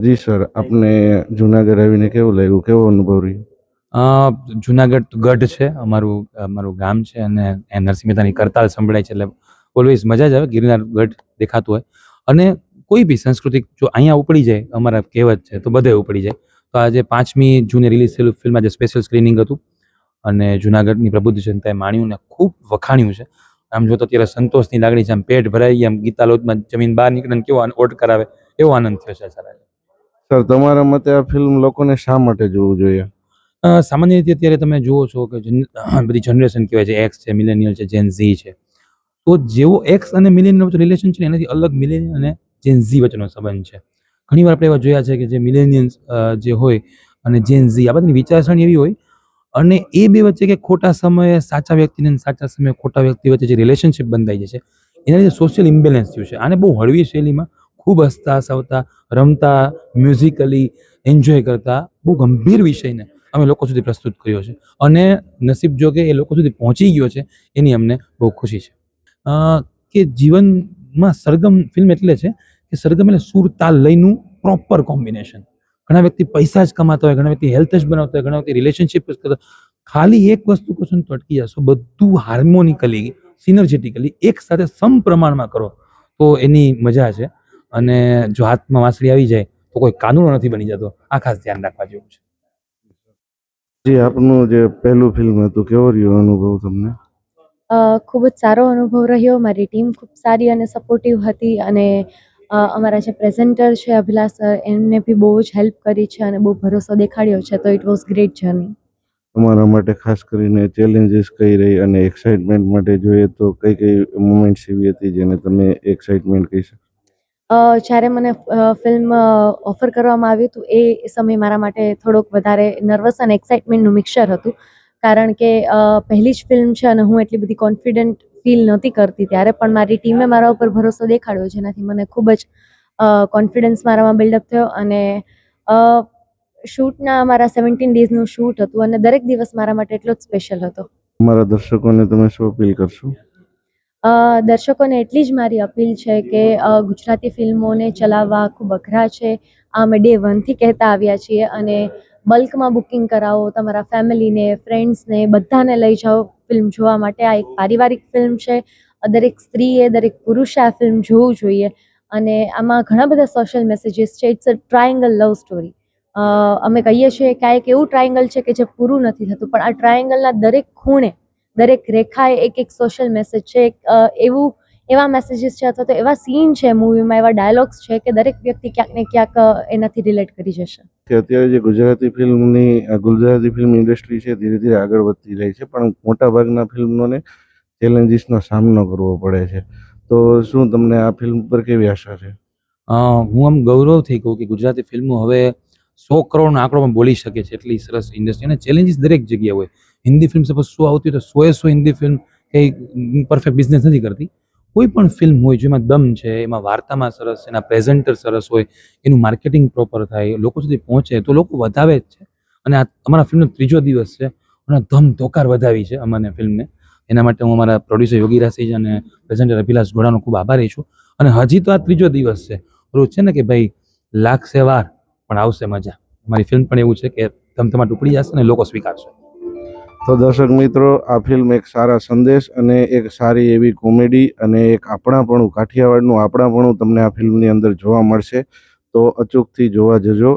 જી sir, આપને જુનાગઢ આવીને કેવું લાગ્યું? કેવો અનુભવ રહ્યો? અ, જુનાગઢ ગઢ છે અમારું અમારું ગામ છે અને એ નરસિંહ મહેતાની કરતાલ સંભળાય છે એટલે ઓલવેઝ મજા જ આવે. ગિરનાર ગઢ દેખાતું હોય અને કોઈ બી સંસ્કૃતિક જો અહીંયા ઉપડી જાય, અમારા કહેવત છે તો બધે ઉપડી જાય. તો આજે 5મી જૂને રિલીઝ થયેલું ફિલ્મ આજે સ્પેશિયલ સ્ક્રીનિંગ હતું અને જુનાગઢની પ્રબુદ્ધ જનતાએ માણ્યું ને ખૂબ વખાણ્યું છે. આમ જો તો અત્યારે સંતોષની લાગણી છે, આમ પેટ ભરાઈ ગયા, આમ ગીતાલોદમાં જમીન બહાર નીકળે ને કેવો ઓટ કરાવે એવો આનંદ થયો છે સારા. સર, તમારા મતે આ ફિલ્મ લોકોને શા માટે જોવું જોઈએ? સામાન્ય રીતે અત્યારે તમે જુઓ છો કે બધી જનરેશન કહેવાય છે, એક્સ છે, મિલેનિયલ છે, જેન ઝી છે. તો જેવો એક્સ અને મિલેનિયલ વચ્ચે રિલેશન છે ને એનાથી અલગ મિલેનિયલ અને જેન ઝી વચ્ચેનો સંબંધ છે. ઘણીવાર આપણે એવા જોયા છે કે જે મિલેનિયલ્સ જે હોય અને જેન ઝી આ બધાની વિચારસરણી એવી હોય અને એ બે વચ્ચે કે ખોટા સમયે સાચા વ્યક્તિને અને સાચા સમયે ખોટા વ્યક્તિ વચ્ચે જે રિલેશનશિપ બંધાઈ જાય છે એના લીધે સોશિયલ ઇમ્બેલેન્સ થયું છે. આને બહુ હળવી શૈલીમાં ખૂબ હસતા હસાવતા રમતા મ્યુઝિકલી એન્જોય કરતા બહુ ગંભીર વિષયને અમે લોકો સુધી પ્રસ્તુત કર્યો છે અને નસીબ જો કે એ લોકો સુધી પહોંચી ગયો છે એની અમને બહુ ખુશી છે. કે જીવનમાં સરગમ ફિલ્મ એટલે છે કે સરગમ એટલે સુર તાલ લયનું પ્રોપર કોમ્બિનેશન. ઘણા વ્યક્તિ પૈસા જ કમાતા હોય, ઘણા વ્યક્તિ હેલ્થ જ બનાવતા હોય, ઘણા વ્યક્તિ રિલેશનશિપ જ કરતા, ખાલી એક વસ્તુ કરશો ને તો અટકી જશો. બધું હાર્મોનિકલી સિનર્જેટિકલી એક સાથે સમપ્રમાણમાં કરો તો એની મજા છે. અને જો હાથમાં વાંસળી આવી જાય તો કોઈ કાનૂનો નથી બની જતો. આ ખાસ ધ્યાન રાખવા જેવું છે. જી, આપનું જે પહેલું ફિલ્મ હતું, કેવો રહ્યો અનુભવ તમને? ખૂબ જ સારો અનુભવ રહ્યો. મારી ટીમ ખૂબ સારી અને સપોર્ટિવ હતી અને અમારા જે પ્રેઝન્ટર છે અભિલાષ સર, એમને બી બહુ જ હેલ્પ કરી છે અને બહુ ભરોસો દેખાડ્યો છે. તો ઇટ વોઝ ગ્રેટ જર્ની. તમારા માટે ખાસ કરીને ચેલેન્જીસ કઈ રહી અને એક્સાઇટમેન્ટ માટે જોઈએ તો કઈ કઈ મોમેન્ટ્સ એવી હતી જેને તમે એક્સાઇટમેન્ટ કહી શકો? જ્યારે મને ફિલ્મ ઓફર કરવામાં આવ્યું હતું એ સમય મારા માટે થોડોક વધારે નર્વસ અને એક્સાઇટમેન્ટનું મિક્સર હતું. કારણ કે પહેલી જ ફિલ્મ છે અને હું એટલી બધી કોન્ફિડન્ટ ફીલ નહોતી કરતી. ત્યારે પણ મારી ટીમે મારા ઉપર ભરોસો દેખાડ્યો, જેનાથી મને ખૂબ જ કોન્ફિડન્સ મારામાં બિલ્ડઅપ થયો અને શૂટના મારા 17 ડેઝનું શૂટ હતું અને દરેક દિવસ મારા માટે એટલો જ સ્પેશિયલ હતો. તમારા દર્શકોને તમે શું અપીલ કરશો? દર્શકોને એટલી જ મારી અપીલ છે કે ગુજરાતી ફિલ્મોને ચલાવવા ખૂબ અઘરા છે. આ અમે ડે 1થી કહેતા આવ્યા છીએ અને બલ્કમાં બુકિંગ કરાવો, તમારા ફેમિલીને, ફ્રેન્ડ્સને બધાને લઈ જાઓ ફિલ્મ જોવા માટે. આ એક પારિવારિક ફિલ્મ છે. દરેક સ્ત્રીએ, દરેક પુરુષે આ ફિલ્મ જોવું જોઈએ અને આમાં ઘણા બધા સોશિયલ મેસેજીસ છે. It's a triangle love story. અમે કહીએ છીએ કે આ એક એવું ટ્રાયેંગલ છે કે જે પૂરું નથી થતું, પણ આ ટ્રાયેંગલના દરેક ખૂણે, દરેક રેખાએ એક એક સોશિયલ મેસેજ છે. એવા મેસેજીસ છે અથવા તો એવા સીન છે મૂવીમાં, એવા ડાયલોગ્સ છે કે દરેક વ્યક્તિ ક્યાંક ને ક્યાંક એનાથી રિલેટ કરી જશે. કે અત્યારે જે ગુજરાતી ફિલ્મ ઇન્ડસ્ટ્રી છે ધીરે ધીરે આગળ વધતી જાય છે, પણ મોટાભાગના ફિલ્મોને ચેલેન્જીસનો સામનો કરવો પડે છે. તો શું તમને આ ફિલ્મ પર કેવી આશા છે? હું આમ ગૌરવથી કહું કે ગુજરાતી ફિલ્મો હવે 100 કરોડનો આંકડો પણ બોલી શકે છે. એટલી સરસ ઇન્ડસ્ટ્રી અને ચેલેન્જીસ દરેક જગ્યાએ હોય. હિન્દી ફિલ્મ સપોઝ 100 આવતી હોય તો 100 હિન્દી ફિલ્મ કંઈ પરફેક્ટ બિઝનેસ નથી કરતી. કોઈ પણ ફિલ્મ હોય જેમાં દમ છે, એમાં વાર્તામાં સરસ, એના પ્રેઝન્ટર સરસ હોય, એનું માર્કેટિંગ પ્રોપર થાય, લોકો સુધી પહોંચે તો લોકો વધાવે જ છે. અને આ અમારા ફિલ્મનો 3જો દિવસ છે અને ધમધોકાર વધાવી છે અમને ફિલ્મને. એના માટે હું અમારા પ્રોડ્યુસર યોગીરાજ સિંહ અને પ્રેઝન્ટર અભિલાષ ઘોડાનો ખૂબ આભારી છું. અને હજી તો આ 3જો દિવસ છે. રોજ છે ને કે ભાઈ લાગશે વાર પણ આવશે મજા. મારી ફિલ્મ પણ એવું છે કે ધમધમાટ ઉપડી જશે અને લોકો સ્વીકારશે. તો દર્શક મિત્રો, આ ફિલ્મ એક સારા સંદેશ અને એક સારી એવી કોમેડી અને એક આપણાપણું, કાઠિયાવાડનું આપણાપણું તમને આ ફિલ્મની અંદર જોવા મળશે. તો અચૂકથી જોવા જજો.